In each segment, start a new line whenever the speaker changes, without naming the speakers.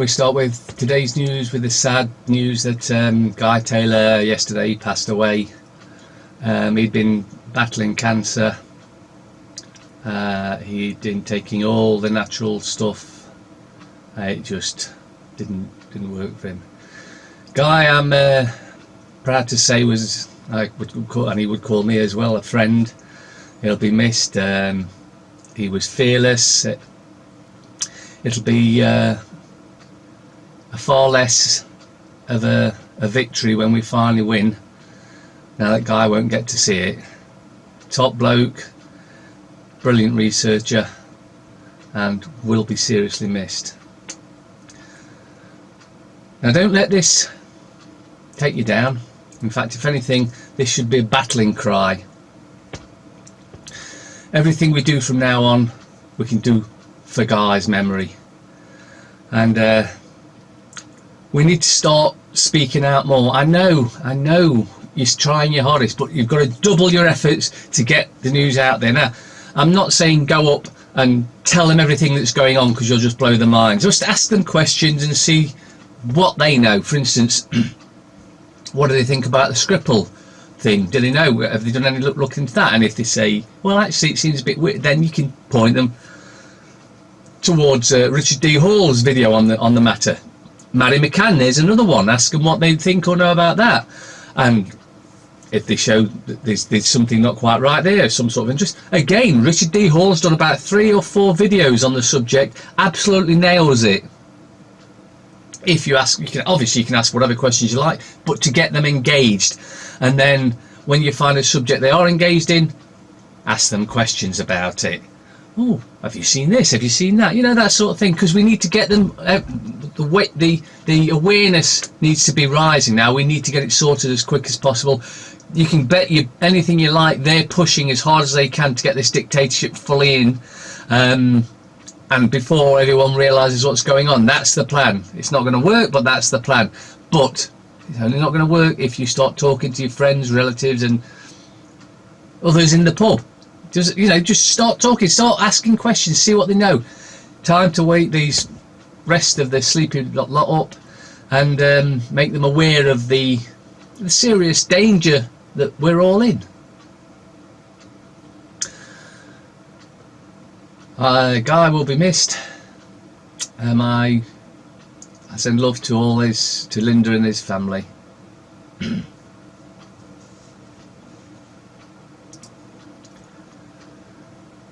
We start with today's news with the sad news that Guy Taylor yesterday passed away. He'd been battling cancer. He'd been taking all the natural stuff. It just didn't work for him. Guy, I'm proud to say, was and he would call me as well, a friend. He'll be missed. He was fearless. It'll be far less of a victory when we finally win. Now that Guy won't get to see it. Top bloke, brilliant researcher, and will be seriously missed. Now don't let this take you down. In fact, if anything, this should be a battling cry. Everything we do from now on, we can do for Guy's memory. And we need to start speaking out more. I know you're trying your hardest, but you've got to double your efforts to get the news out there. Now, I'm not saying go up and tell them everything that's going on, because you'll just blow their minds. Just ask them questions and see what they know. For instance, what do they think about the Skripal thing? Do they know? Have they done any look into that? And if they say, well, actually it seems a bit weird, then you can point them towards Richard D. Hall's video on the matter. Mary McCann, there's another one. Ask them what they think or know about that. And if they show that there's something not quite right there, some sort of interest. Again, Richard D. Hall's done about 3 or 4 videos on the subject. Absolutely nails it. If you ask, you can ask whatever questions you like, but to get them engaged. And then when you find a subject they are engaged in, ask them questions about it. Oh, have you seen this? Have you seen that? You know, that sort of thing, because we need to get them. The awareness needs to be rising now. We need to get it sorted as quick as possible. You can bet you anything you like, they're pushing as hard as they can to get this dictatorship fully in. And before everyone realises what's going on, that's the plan. It's not going to work, but that's the plan. But it's only not going to work if you start talking to your friends, relatives, and others in the pub. Just start talking, start asking questions, see what they know. Time to wake these rest of the sleepy lot up and make them aware of the serious danger that we're all in. Guy will be missed. I send love to to Linda and his family.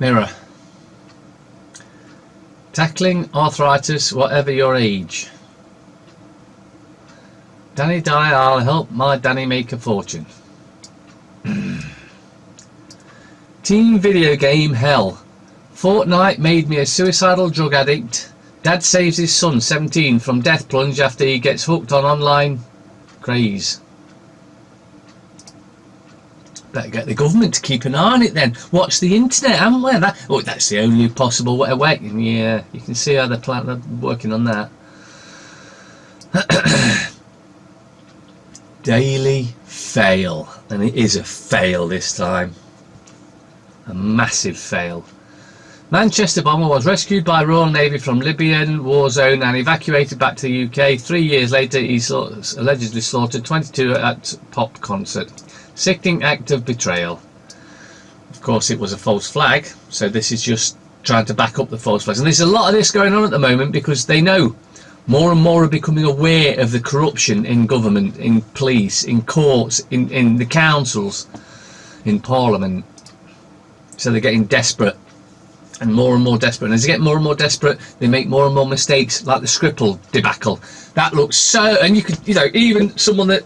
Mirror. Tackling arthritis, whatever your age. Danny Dye, I'll help my Danny make a fortune. Teen video game hell. Fortnite made me a suicidal drug addict. Dad saves his son, 17, from death plunge after he gets hooked on online craze. Better get the government to keep an eye on it then. Watch the internet, haven't we? That's the only possible way. Yeah, you can see how they're working on that. Daily fail. And it is a fail this time. A massive fail. Manchester bomber was rescued by Royal Navy from Libyan war zone and evacuated back to the UK. 3 years later, he allegedly slaughtered 22 at pop concert. Sickening act of betrayal. Of course, it was a false flag, so this is just trying to back up the false flags. And there's a lot of this going on at the moment because they know more and more are becoming aware of the corruption in government, in police, in courts, in the councils, in Parliament. So they're getting desperate. And more desperate. And as they get more and more desperate, they make more and more mistakes, like the Skripal debacle. That looks so... And you could, even someone that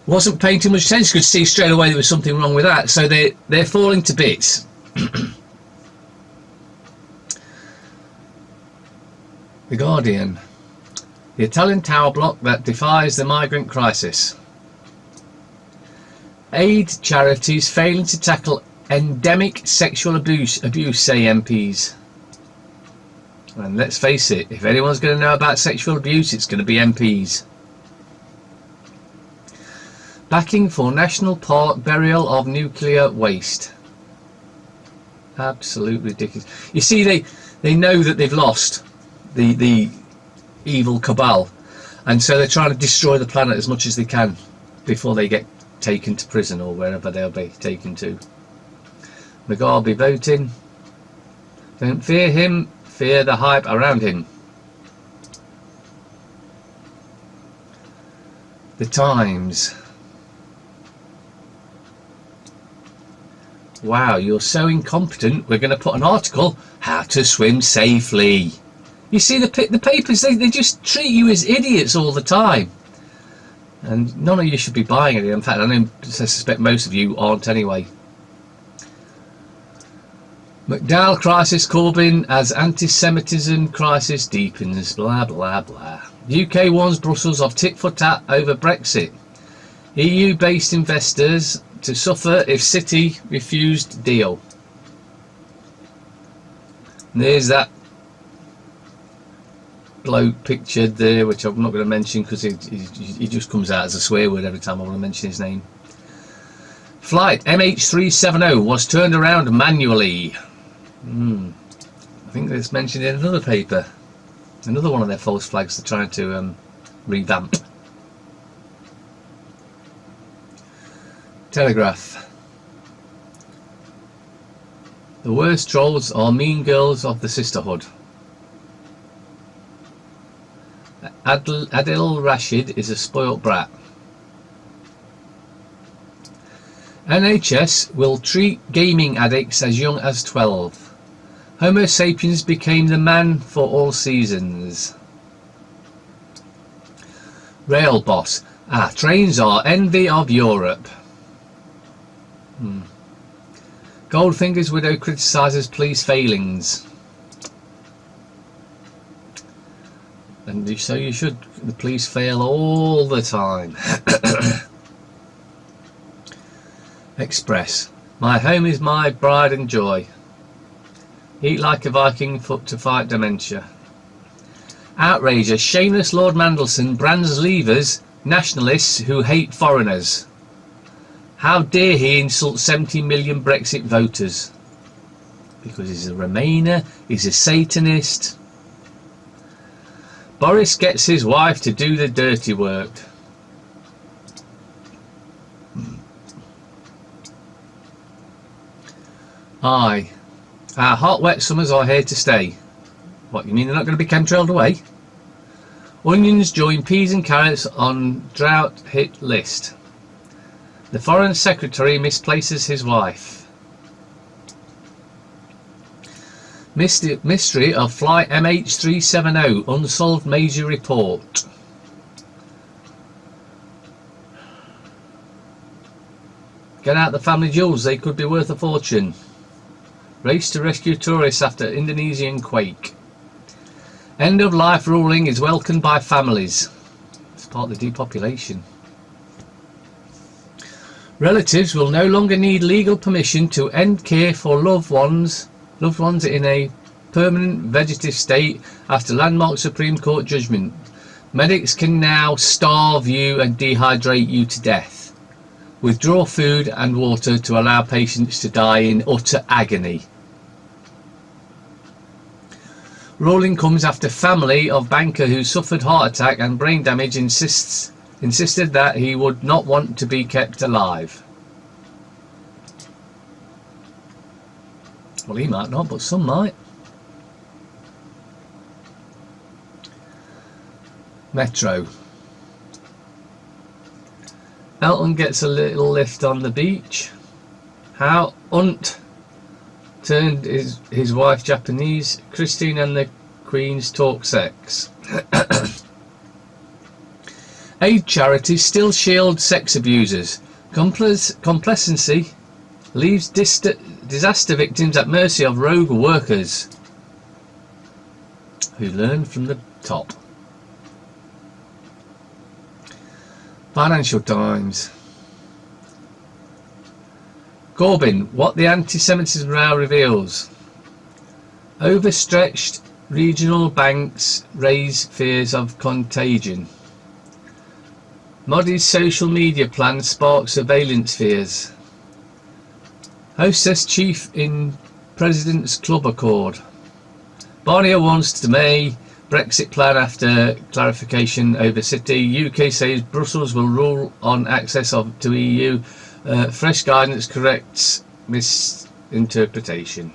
wasn't paying too much attention could see straight away there was something wrong with that. So they're falling to bits. The Guardian. The Italian tower block that defies the migrant crisis. Aid charities failing to tackle endemic sexual abuse, say MPs. And let's face it, if anyone's going to know about sexual abuse, it's going to be MPs. Backing for national park burial of nuclear waste. Absolutely ridiculous. You see, they know that they've lost. The evil cabal, and so they're trying to destroy the planet as much as they can before they get taken to prison or wherever they'll be taken to. Mugabe voting. Don't fear him, fear the hype around him. The Times. Wow, you're so incompetent, we're going to put an article, how to swim safely. You see the papers, they just treat you as idiots all the time. And none of you should be buying it. In fact, I suspect most of you aren't anyway. McDowell crisis, Corbyn as anti-Semitism crisis deepens, blah blah blah. UK warns Brussels of tit for tat over Brexit. EU-based investors to suffer if City refused deal. And there's that bloke pictured there, which I'm not going to mention because he just comes out as a swear word every time I want to mention his name. Flight MH370 was turned around manually. I think it's mentioned in another paper. Another one of their false flags they're trying to revamp. Telegraph. The worst trolls are mean girls of the sisterhood. Adil Rashid is a spoilt brat. NHS will treat gaming addicts as young as 12. Homo sapiens became the man for all seasons. Rail boss. Trains are envy of Europe. Goldfinger's widow criticises police failings. And so you should. The police fail all the time. Express. My home is my pride and joy. Eat like a Viking to fight dementia. Outrage. A shameless Lord Mandelson brands leavers nationalists who hate foreigners. How dare he insult 70 million Brexit voters? Because he's a Remainer, he's a Satanist. Boris gets his wife to do the dirty work. Aye. Our hot wet summers are here to stay. What, you mean they're not going to be chemtrailed away? Onions join peas and carrots on drought hit list. The Foreign Secretary misplaces his wife. Mystery of flight MH370, unsolved major report. Get out the family jewels, they could be worth a fortune. Race to rescue tourists after Indonesian quake. End of life ruling is welcomed by families. It's part of the depopulation. Relatives will no longer need legal permission to end care for loved ones in a permanent vegetative state after landmark Supreme Court judgment. Medics can now starve you and dehydrate you to death. Withdraw food and water to allow patients to die in utter agony. Ruling comes after family of banker who suffered heart attack and brain damage insisted that he would not want to be kept alive. Well, he might not, but some might. Metro. Elton gets a little lift on the beach. How Unt turned his wife Japanese. Christine and the Queens talk sex. Aid charities still shield sex abusers. Complacency leaves disaster victims at mercy of rogue workers who learn from the top. Financial Times. Corbyn, what the anti-Semitism row reveals. Overstretched regional banks raise fears of contagion. Modi's social media plan sparks surveillance fears. Hostess chief in President's Club Accord. Barnier wants to May Brexit plan after clarification over city. UK says Brussels will rule on access to EU. Fresh guidance corrects misinterpretation.